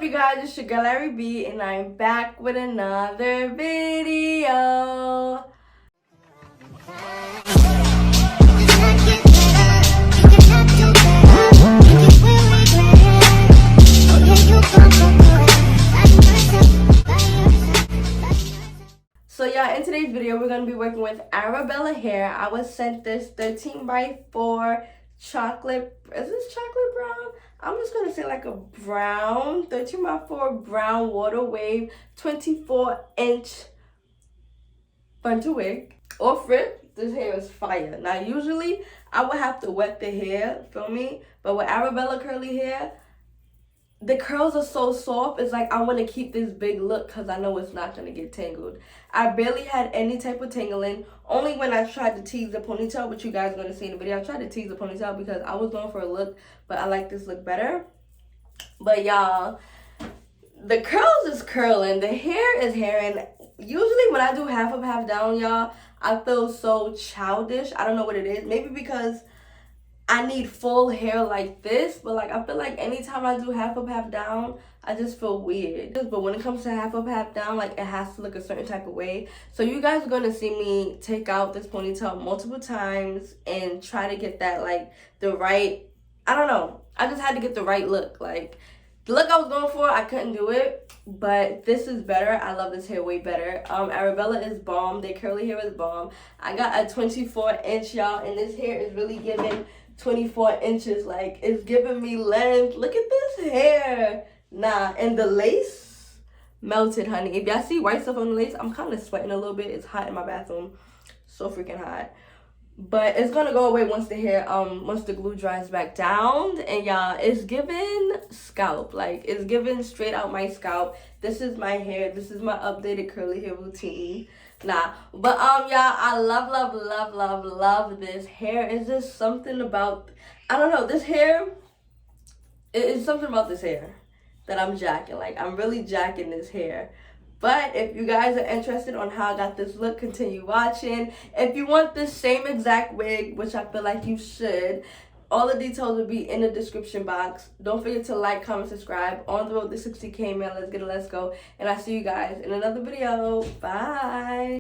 up, you guys? It's your girl ARIE, and I'm back with another video. So yeah, in today's video, we're going to be working with Arabella hair. I was sent this 13x4 chocolate, is this chocolate brown? I'm just going to say like a brown, 13x4 brown water wave, 24-inch frontal wig or frip. This hair is fire. Now, usually I would have to wet the hair, feel me? But with Arabella curly hair, the curls are so soft. It's like I want to keep this big look because I know it's not going to get tangled. I barely had any type of tangling. Only when I tried to tease the ponytail, which you guys are going to see in the video. I tried to tease the ponytail because I was going for a look, but I like this look better. But y'all, the curls is curling. The hair is hairing. Usually when I do half up, half down, y'all, I feel so childish. I don't know what it is. Maybe because I need full hair like this, but like I feel like anytime I do half up, half down, I just feel weird. But when it comes to half up, half down, like it has to look a certain type of way. So you guys are going to see me take out this ponytail multiple times and try to get that like the right, I don't know. I just had to get the right look. Like the look I was going for, I couldn't do it, but this is better. I love this hair way better. Arabella is bomb. Their curly hair is bomb. I got a 24-inch, y'all, and this hair is really giving 24 inches. Like, it's giving me length. Look at this hair. Nah, and the lace melted, honey. If y'all see white stuff on the lace, I'm kind of sweating a little bit. It's hot in my bathroom. So freaking hot. But it's gonna go away once the hair, once the glue dries back down. And y'all, it's giving scalp. Like, it's giving straight out my scalp. This is my hair. This is my updated curly hair routine. Nah, but y'all, I love this hair. It's just something about, I don't know, this hair, it's something about this hair that I'm jacking. Like, I'm really jacking this hair. But if you guys are interested on how I got this look, continue watching. If you want the same exact wig, which I feel like you should, all the details will be in the description box. Don't forget to like, comment, subscribe. On the road to 60K, man. Let's get it, let's go. And I'll see you guys in another video. Bye.